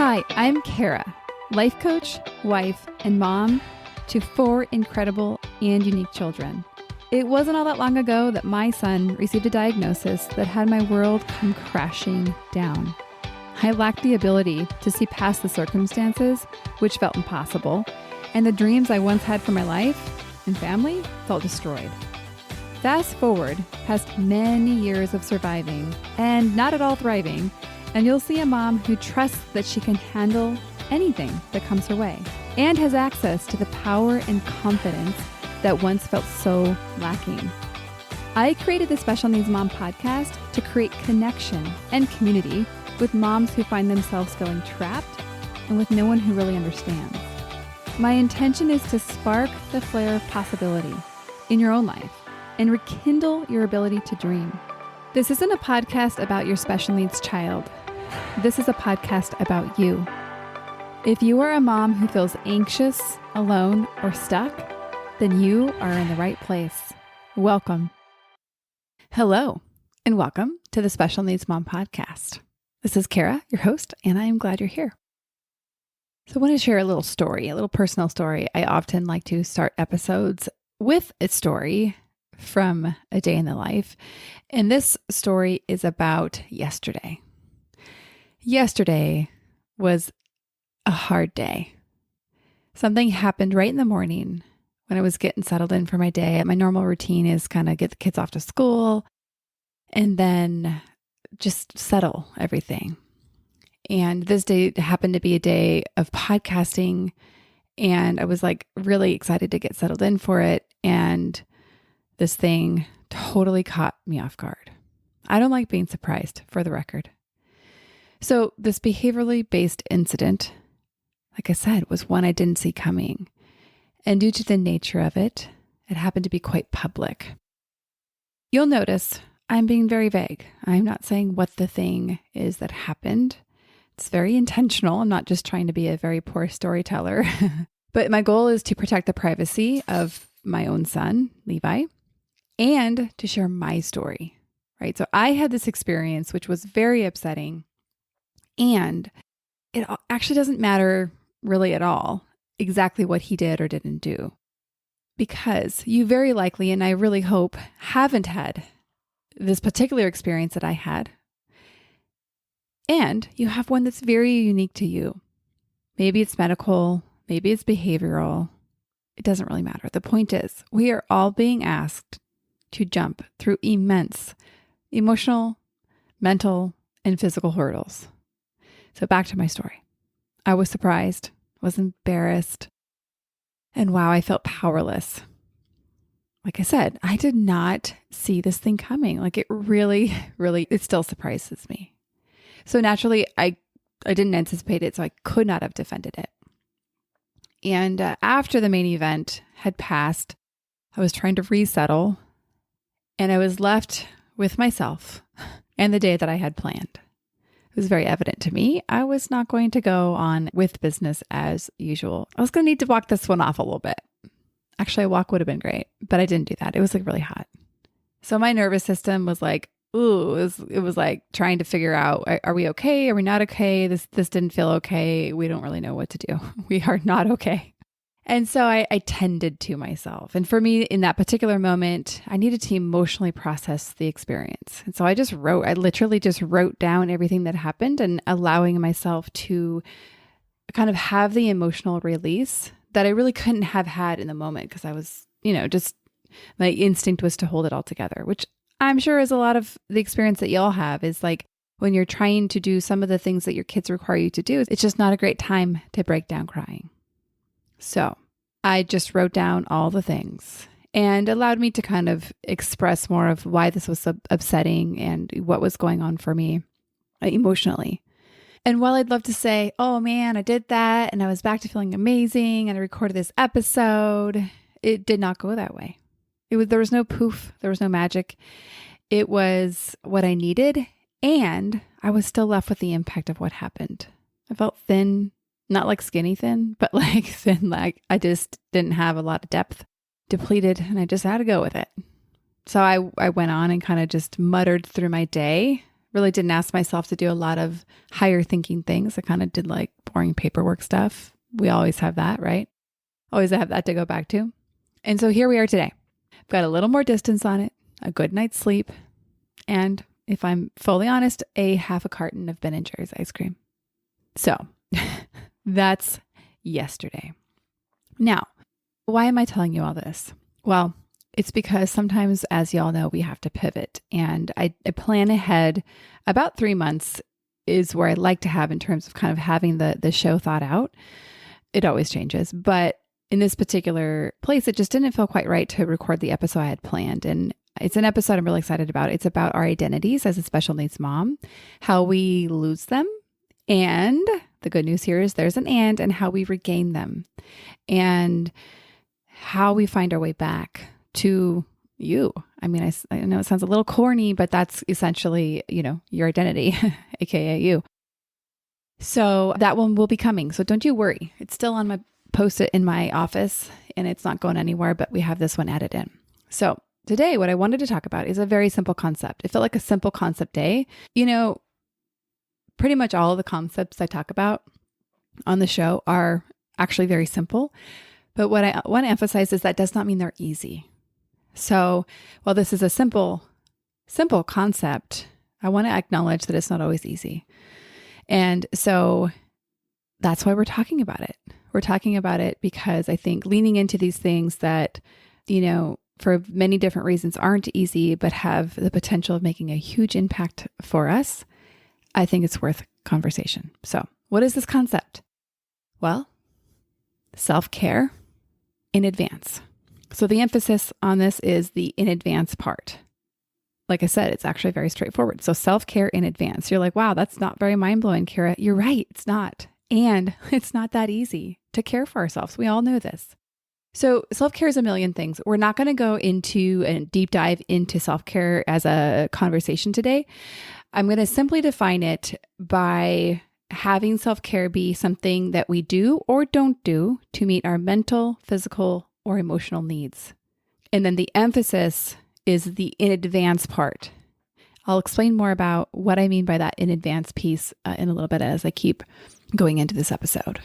Hi, I'm Kara, life coach, wife, and mom to 4 incredible and unique children. It wasn't all that long ago that my son received a diagnosis that had my world come crashing down. I lacked the ability to see past the circumstances, which felt impossible, and the dreams I once had for my life and family felt destroyed. Fast forward past many years of surviving and not at all thriving, and you'll see a mom who trusts that she can handle anything that comes her way and has access to the power and confidence that once felt so lacking. I created the Special Needs Mom podcast to create connection and community with moms who find themselves feeling trapped and with no one who really understands. My intention is to spark the flare of possibility in your own life and rekindle your ability to dream. This isn't a podcast about your special needs child. This is a podcast about you. If you are a mom who feels anxious, alone, or stuck, then you are in the right place. Welcome. Hello, and welcome to the Special Needs Mom podcast. This is Kara, your host, and I am glad you're here. So I want to share a little story, a little personal story. I often like to start episodes with a story from a day in the life. And this story is about yesterday. Yesterday was a hard day. Something happened right in the morning when I was getting settled in for my day. My normal routine is kind of get the kids off to school and then just settle everything. And this day happened to be a day of podcasting, and I was like really excited to get settled in for it. And this thing totally caught me off guard. I don't like being surprised, for the record. So this behaviorally based incident, like I said, was one I didn't see coming. And due to the nature of it, it happened to be quite public. You'll notice I'm being very vague. I'm not saying what the thing is that happened. It's very intentional. I'm not just trying to be a very poor storyteller. But my goal is to protect the privacy of my own son, Levi, and to share my story, right? So I had this experience, which was very upsetting. And it actually doesn't matter really at all exactly what he did or didn't do, because you very likely, and I really hope, haven't had this particular experience that I had. And you have one that's very unique to you. Maybe it's medical, maybe it's behavioral. It doesn't really matter. The point is, we are all being asked to jump through immense emotional, mental, and physical hurdles. So back to my story. I was surprised, was embarrassed, and wow, I felt powerless. Like I said, I did not see this thing coming. Like it really, it still surprises me. So naturally, I didn't anticipate it, so I could not have defended it. And after the main event had passed, I was trying to resettle, and I was left with myself and the day that I had planned. It was very evident to me I was not going to go on with business as usual. I was going to need to walk this one off a little bit. Actually, a walk would have been great, but I didn't do that. It was like really hot. So my nervous system was like, ooh, it was like trying to figure out, are we okay? Are we not okay? This didn't feel okay. We don't really know what to do. We are not okay. And so I tended to myself. And for me, in that particular moment, I needed to emotionally process the experience. And so I literally just wrote down everything that happened and allowing myself to kind of have the emotional release that I really couldn't have had in the moment because I was, just my instinct was to hold it all together, which I'm sure is a lot of the experience that y'all have is like when you're trying to do some of the things that your kids require you to do, it's just not a great time to break down crying. So I just wrote down all the things and allowed me to kind of express more of why this was upsetting and what was going on for me emotionally. And while I'd love to say, oh man, I did that and I was back to feeling amazing and I recorded this episode, it did not go that way. There was no poof, there was no magic. It was what I needed, and I was still left with the impact of what happened. I felt thin, not like skinny thin, but like thin, like I just didn't have a lot of depth, depleted, and I just had to go with it. So I went on and kind of just muttered through my day, Really didn't ask myself to do a lot of higher thinking things. I kind of did like boring paperwork stuff. We always have that, right? Always have that to go back to. And so here we are today. I've got a little more distance on it, a good night's sleep, and if I'm fully honest, a half a carton of Ben & Jerry's ice cream. So that's yesterday. Now, why am I telling you all this? Well, it's because sometimes, as y'all know, we have to pivot, and I plan ahead. About 3 months is where I like to have in terms of kind of having the show thought out. It always changes, but in this particular place, it just didn't feel quite right to record the episode I had planned. And it's an episode I'm really excited about. It's about our identities as a special needs mom, how we lose them. And the good news here is there's an and how we regain them, and how we find our way back to you. I mean, I know it sounds a little corny, but that's essentially, your identity, AKA you. So that one will be coming. So don't you worry. It's still on my post-it in my office and it's not going anywhere, but we have this one added in. So today, what I wanted to talk about is a very simple concept. It felt like a simple concept day. Pretty much all of the concepts I talk about on the show are actually very simple. But what I want to emphasize is that does not mean they're easy. So while this is a simple concept, I want to acknowledge that it's not always easy. And so that's why we're talking about it. We're talking about it because I think leaning into these things that, for many different reasons aren't easy, but have the potential of making a huge impact for us, I think it's worth conversation. So what is this concept? Well, self-care in advance. So the emphasis on this is the in advance part. Like I said, it's actually very straightforward. So self-care in advance. You're like, wow, that's not very mind-blowing, Kara. You're right. It's not. And it's not that easy to care for ourselves. We all know this. So self-care is a million things. We're not going to go into a deep dive into self-care as a conversation today. I'm going to simply define it by having self-care be something that we do or don't do to meet our mental, physical, or emotional needs. And then the emphasis is the in advance part. I'll explain more about what I mean by that in advance piece in a little bit as I keep going into this episode.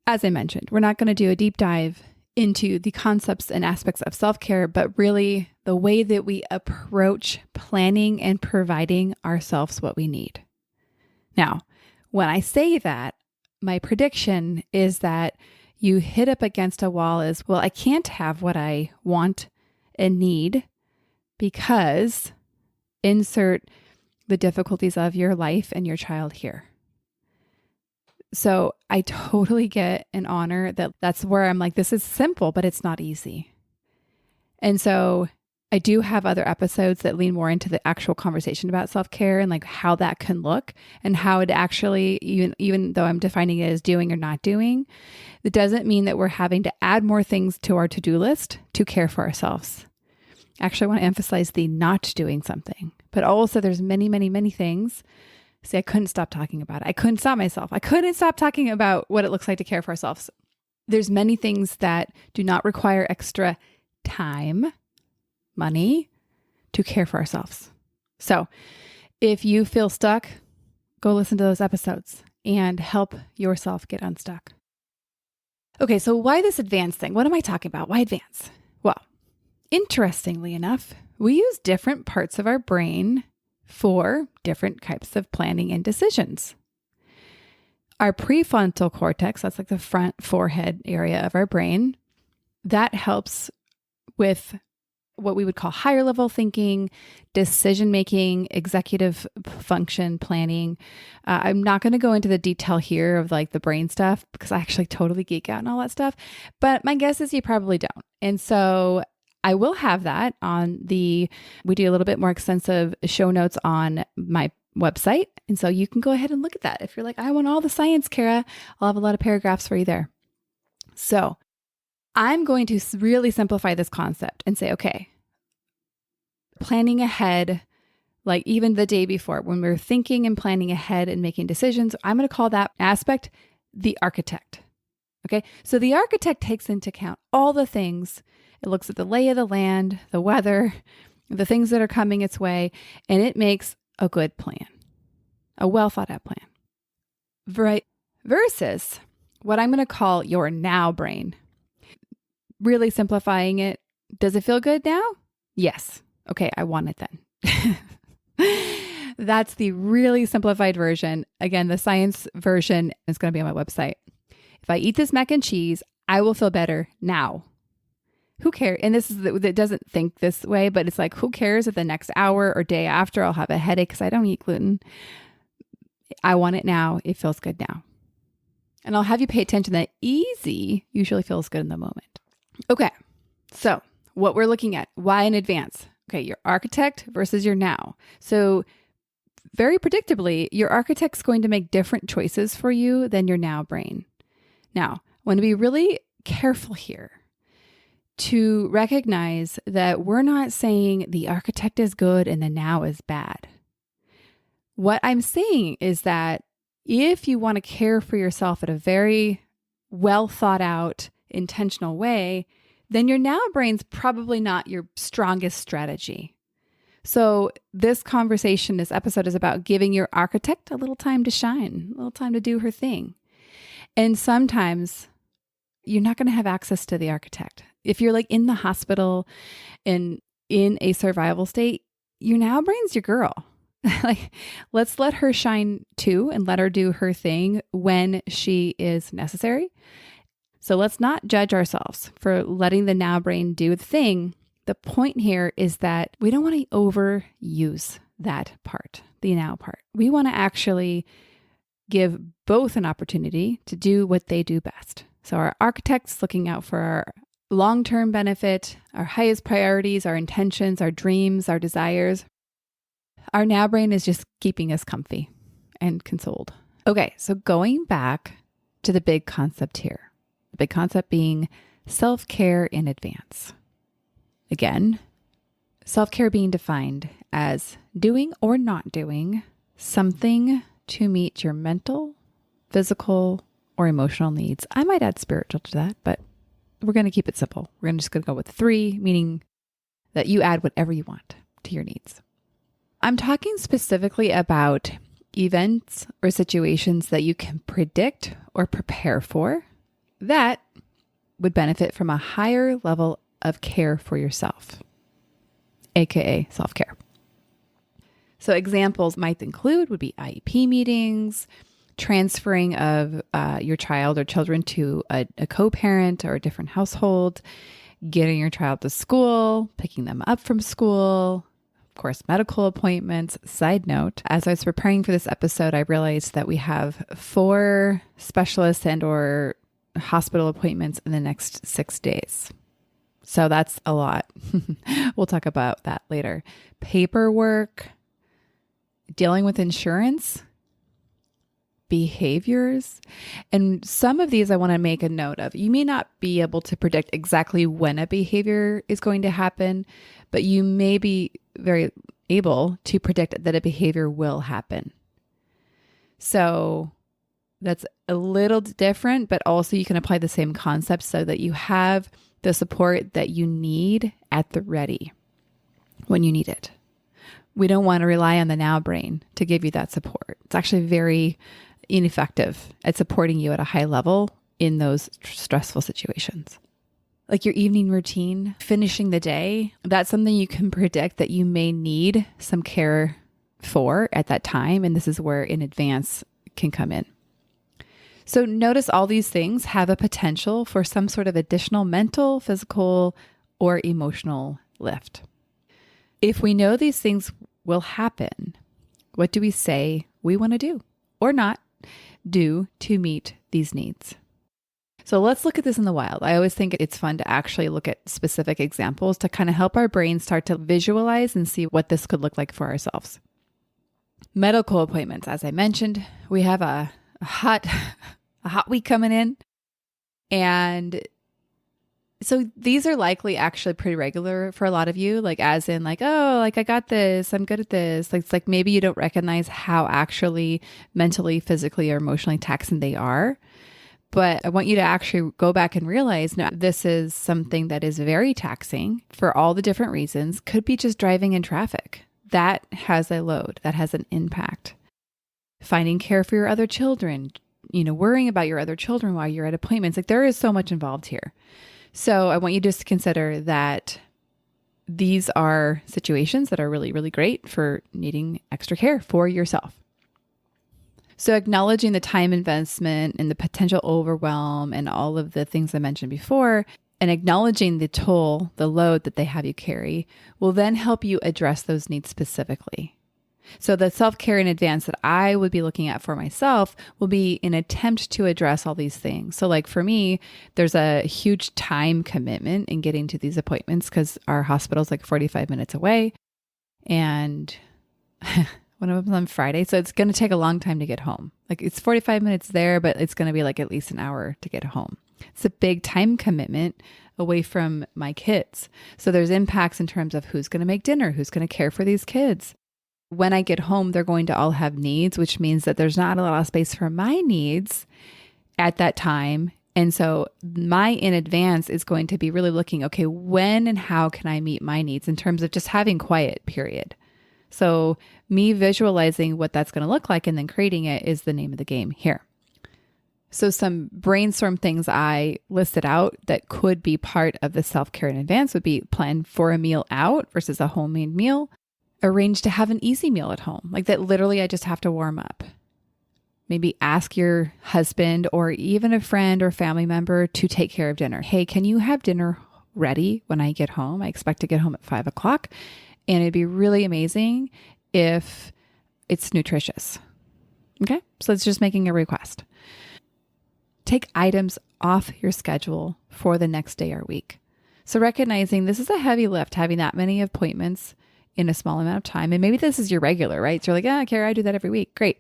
As I mentioned, we're not going to do a deep dive into the concepts and aspects of self-care, but really the way that we approach planning and providing ourselves what we need. Now, when I say that, my prediction is that you hit up against a wall is, well, I can't have what I want and need because insert the difficulties of your life and your child here. So I totally get and honor that that's where I'm like, this is simple, but it's not easy. And so I do have other episodes that lean more into the actual conversation about self-care and like how that can look and how it actually, even though I'm defining it as doing or not doing, it doesn't mean that we're having to add more things to our to-do list to care for ourselves. Actually, I want to emphasize the not doing something, but also there's many, many, many things. See, I couldn't stop talking about it. I couldn't stop myself. I couldn't stop talking about what it looks like to care for ourselves. There's many things that do not require extra time, money to care for ourselves. So if you feel stuck, go listen to those episodes and help yourself get unstuck. Okay, so why this advanced thing? What am I talking about? Why advance? Well, interestingly enough, we use different parts of our brain for different types of planning and decisions. Our prefrontal cortex, that's like the front forehead area of our brain, that helps with what we would call higher level thinking, decision making, executive function planning. I'm not going to go into the detail here of like the brain stuff because I actually totally geek out and all that stuff. But my guess is you probably don't. And so I will have that we do a little bit more extensive show notes on my website. And so you can go ahead and look at that. If you're like, I want all the science, Kara, I'll have a lot of paragraphs for you there. So I'm going to really simplify this concept and say, okay, planning ahead, like even the day before, when we're thinking and planning ahead and making decisions, I'm going to call that aspect the architect. Okay, so the architect takes into account all the things. It looks at the lay of the land, the weather, the things that are coming its way, and it makes a good plan, a well thought out plan. Right. Versus what I'm going to call your now brain. Really simplifying it. Does it feel good now? Yes. Okay, I want it then. That's the really simplified version. Again, the science version is going to be on my website. If I eat this mac and cheese, I will feel better now. Who cares? And this is that doesn't think this way, but it's like, who cares if the next hour or day after I'll have a headache because I don't eat gluten? I want it now. It feels good now. And I'll have you pay attention that easy usually feels good in the moment. Okay. So what we're looking at, why in advance? Okay. Your architect versus your now. So very predictably, your architect's going to make different choices for you than your now brain. Now, I want to be really careful here to recognize that we're not saying the architect is good and the now is bad. What I'm saying is that if you want to care for yourself in a very well thought out, intentional way, then your now brain's probably not your strongest strategy. So this conversation, this episode is about giving your architect a little time to shine, a little time to do her thing. And sometimes you're not going to have access to the architect. If you're like in the hospital and in a survival state, your now brain's your girl. Like, let's let her shine too and let her do her thing when she is necessary. So let's not judge ourselves for letting the now brain do the thing. The point here is that we don't want to overuse that part, the now part. We want to actually give both an opportunity to do what they do best. So our architect's looking out for our long-term benefit, our highest priorities, our intentions, our dreams, our desires. Our now brain is just keeping us comfy and consoled. Okay, so going back to the big concept here, the big concept being self-care in advance. Again, self-care being defined as doing or not doing something to meet your mental, physical, or emotional needs. I might add spiritual to that, but we're going to keep it simple. We're just going to go with 3, meaning that you add whatever you want to your needs. I'm talking specifically about events or situations that you can predict or prepare for that would benefit from a higher level of care for yourself, aka self-care. So examples might include would be IEP meetings, transferring of your child or children to a co-parent or a different household, getting your child to school, picking them up from school, of course, medical appointments. Side note, as I was preparing for this episode, I realized that we have 4 specialists and or hospital appointments in the next 6 days. So that's a lot. We'll talk about that later. Paperwork, dealing with insurance, behaviors. And some of these I want to make a note of. You may not be able to predict exactly when a behavior is going to happen, but you may be very able to predict that a behavior will happen. So that's a little different, but also you can apply the same concept so that you have the support that you need at the ready when you need it. We don't want to rely on the now brain to give you that support. It's actually very ineffective at supporting you at a high level in those stressful situations. Like your evening routine, finishing the day, that's something you can predict that you may need some care for at that time. And this is where in advance can come in. So notice all these things have a potential for some sort of additional mental, physical, or emotional lift. If we know these things will happen, what do we say we want to do or not do to meet these needs? So let's look at this in the wild. I always think it's fun to actually look at specific examples to kind of help our brain start to visualize and see what this could look like for ourselves. Medical appointments. As I mentioned, we have a hot week coming in. And so these are likely actually pretty regular for a lot of you, like as in like, oh, like I got this, I'm good at this. Like, it's like maybe you don't recognize how actually mentally, physically, or emotionally taxing they are. But I want you to actually go back and realize, no, this is something that is very taxing for all the different reasons. Could be just driving in traffic. that has a load, that has an impact. Finding care for your other children, worrying about your other children while you're at appointments. Like there is so much involved here. So I want you just to consider that these are situations that are really, really great for needing extra care for yourself. So acknowledging the time investment and the potential overwhelm and all of the things I mentioned before, and acknowledging the toll, the load that they have you carry, will then help you address those needs specifically. So the self-care in advance that I would be looking at for myself will be an attempt to address all these things. So like for me, there's a huge time commitment in getting to these appointments because our hospital is like 45 minutes away. And one of them's on Friday. So it's going to take a long time to get home. Like it's 45 minutes there, but it's going to be like at least an hour to get home. It's a big time commitment away from my kids. So there's impacts in terms of who's going to make dinner, who's going to care for these kids. When I get home, they're going to all have needs, which means that there's not a lot of space for my needs at that time. And so my in advance is going to be really looking, okay, when and how can I meet my needs in terms of just having quiet, period. So me visualizing what that's going to look like and then creating it is the name of the game here. So some brainstorm things I listed out that could be part of the self-care in advance would be plan for a meal out versus a homemade meal. Arrange to have an easy meal at home, like that literally I just have to warm up. Maybe ask your husband or even a friend or family member to take care of dinner. Hey, can you have dinner ready when I get home? I expect to get home at 5:00. And it'd be really amazing if it's nutritious. Okay, so it's just making a request. Take items off your schedule for the next day or week. So recognizing this is a heavy lift, having that many appointments in a small amount of time. And maybe this is your regular, right? So you're like, Kara, I do that every week. Great.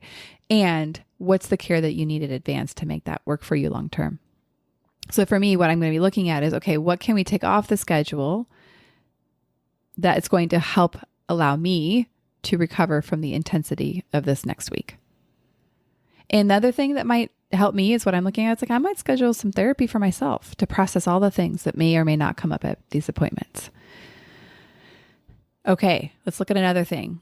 And what's the care that you need in advance to make that work for you long term? So for me, what I'm going to be looking at is, okay, what can we take off the schedule that it's going to help allow me to recover from the intensity of this next week? And the other thing that might help me is what I'm looking at. It's like, I might schedule some therapy for myself to process all the things that may or may not come up at these appointments. Okay, let's look at another thing.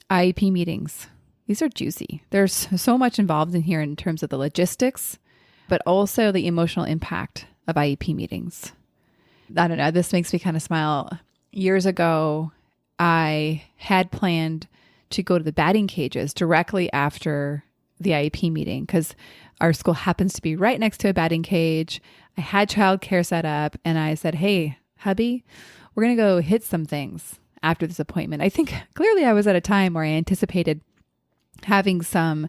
IEP meetings. These are juicy. There's so much involved in here in terms of the logistics, but also the emotional impact of IEP meetings. I don't know, this makes me kind of smile. Years ago, I had planned to go to the batting cages directly after the IEP meeting because our school happens to be right next to a batting cage. I had childcare set up and I said, hey, hubby, we're going to go hit some things after this appointment. I think clearly I was at a time where I anticipated having some,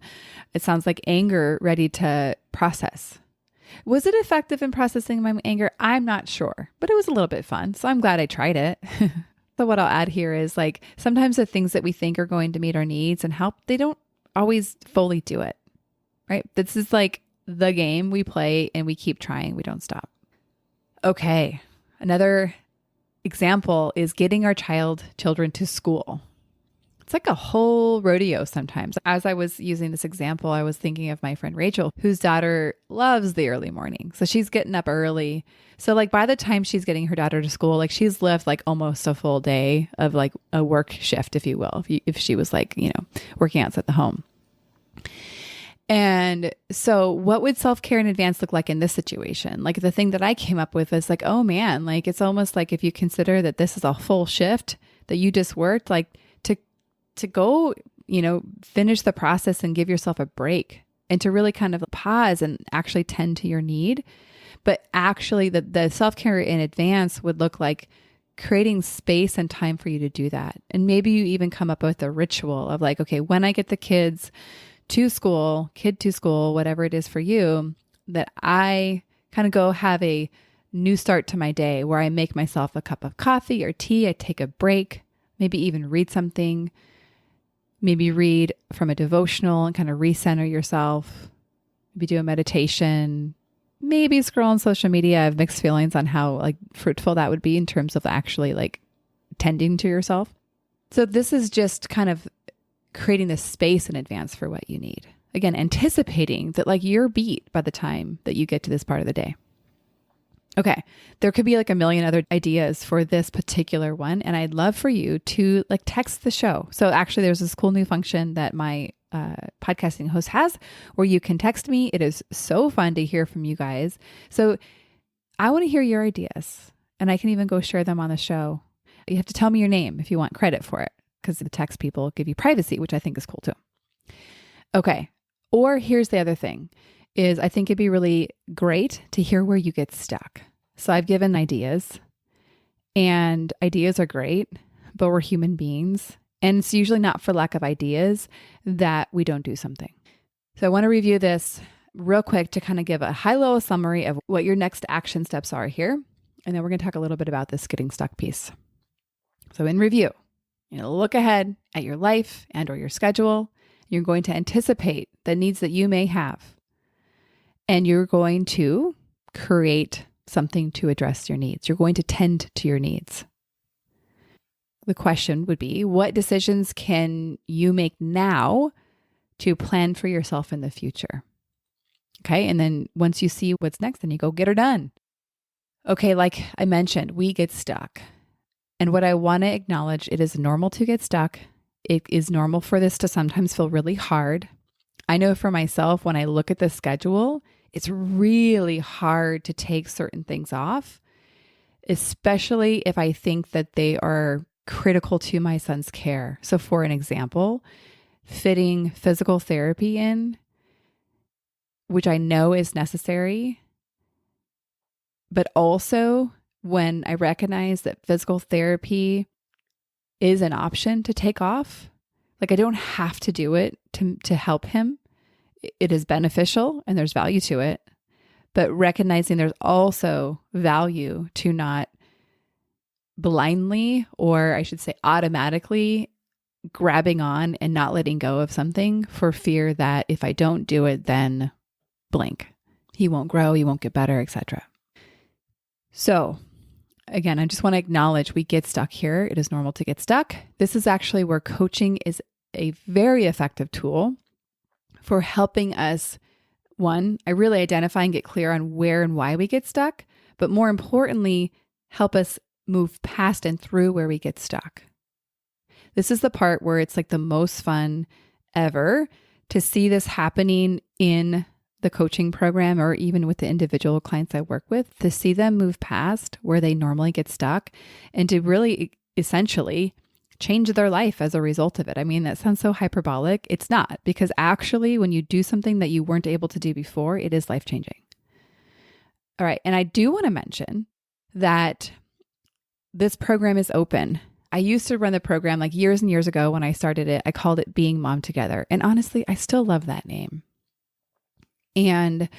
it sounds like anger ready to process. Was it effective in processing my anger? I'm not sure, but it was a little bit fun. So I'm glad I tried it. So what I'll add here is like, sometimes the things that we think are going to meet our needs and help, they don't always fully do it, right? This is like the game we play and we keep trying. We don't stop. Okay. Another example is getting our children to school. It's like a whole rodeo sometimes. As I was using this example, I was thinking of my friend Rachel, whose daughter loves the early morning. So she's getting up early. So like by the time she's getting her daughter to school, like she's left like almost a full day of like a work shift, if you will, if she was like, working outside the home. And so what would self-care in advance look like in this situation? Like the thing that I came up with is like, oh man, like it's almost like if you consider that this is a full shift that you just worked, like to go, finish the process and give yourself a break and to really kind of pause and actually tend to your need. But actually the self-care in advance would look like creating space and time for you to do that. And maybe you even come up with a ritual of like, okay, when I get the kids to school, kid to school, whatever it is for you, that I kind of go have a new start to my day where I make myself a cup of coffee or tea. I take a break, maybe even read something, maybe read from a devotional and kind of recenter yourself, maybe do a meditation, maybe scroll on social media. I have mixed feelings on how like fruitful that would be in terms of actually like tending to yourself. So this is just kind of creating this space in advance for what you need. Again, anticipating that like you're beat by the time that you get to this part of the day. Okay. There could be like a million other ideas for this particular one. And I'd love for you to like text the show. So actually there's this cool new function that my podcasting host has where you can text me. It is so fun to hear from you guys. So I want to hear your ideas and I can even go share them on the show. You have to tell me your name if you want credit for it because the text people give you privacy, which I think is cool too. Okay. Or here's the other thing is I think it'd be really great to hear where you get stuck. So I've given ideas and ideas are great, but we're human beings. And it's usually not for lack of ideas that we don't do something. So I want to review this real quick to kind of give a high-level summary of what your next action steps are here. And then we're going to talk a little bit about this getting stuck piece. So in review, look ahead at your life and or your schedule. You're going to anticipate the needs that you may have. And you're going to create something to address your needs. You're going to tend to your needs. The question would be, what decisions can you make now to plan for yourself in the future? Okay. And then once you see what's next, then you go get her done. Okay. Like I mentioned, we get stuck. And what I want to acknowledge, it is normal to get stuck. It is normal for this to sometimes feel really hard. I know for myself, when I look at the schedule, it's really hard to take certain things off, especially if I think that they are critical to my son's care. So for an example, fitting physical therapy in, which I know is necessary, but also when I recognize that physical therapy is an option to take off, like I don't have to do it to help him. It is beneficial and there's value to it, but recognizing there's also value to not blindly, or I should say automatically grabbing on and not letting go of something for fear that if I don't do it, then blank, he won't grow, he won't get better, etc. So again, I just want to acknowledge we get stuck here. It is normal to get stuck. This is actually where coaching is a very effective tool for helping us, one, I really identify and get clear on where and why we get stuck, but more importantly, help us move past and through where we get stuck. This is the part where it's like the most fun ever to see this happening in the coaching program or even with the individual clients I work with, to see them move past where they normally get stuck and to really essentially change their life as a result of it. I mean, that sounds so hyperbolic. It's not, because actually when you do something that you weren't able to do before, it is life-changing. All right. And I do want to mention that this program is open. I used to run the program like years and years ago when I started it. I called it Being Mom Together. And honestly, I still love that name. And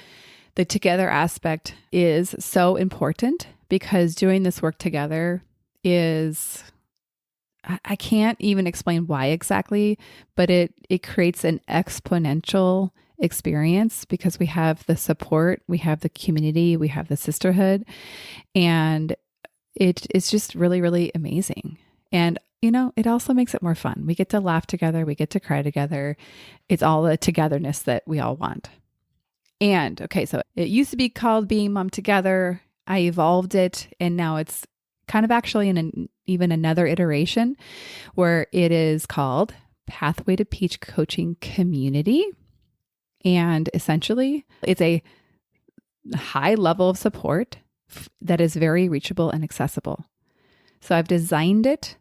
the together aspect is so important because doing this work together is, I can't even explain why exactly, but it creates an exponential experience because we have the support, we have the community, we have the sisterhood, and it's just really, really amazing. And, it also makes it more fun. We get to laugh together. We get to cry together. It's all the togetherness that we all want. And okay, so it used to be called Being Mom Together. I evolved it, and now it's kind of actually in even another iteration where it is called Pathway to Peach Coaching Community. And essentially, it's a high level of support that is very reachable and accessible. So I've designed it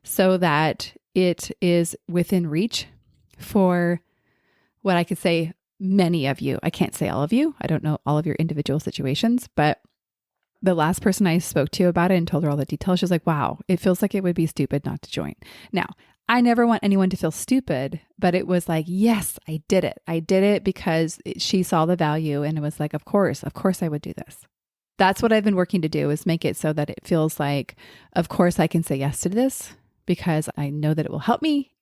so that it is within reach for what I could say many of you. I can't say all of you. I don't know all of your individual situations, but the last person I spoke to about it and told her all the details, she was like, wow, it feels like it would be stupid not to join. Now, I never want anyone to feel stupid, but it was like, yes, I did it. I did it because she saw the value and it was like, of course I would do this. That's what I've been working to do, is make it so that it feels like, of course I can say yes to this because I know that it will help me.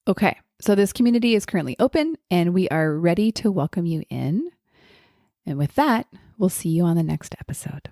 Okay. So this community is currently open and we are ready to welcome you in. And with that, we'll see you on the next episode.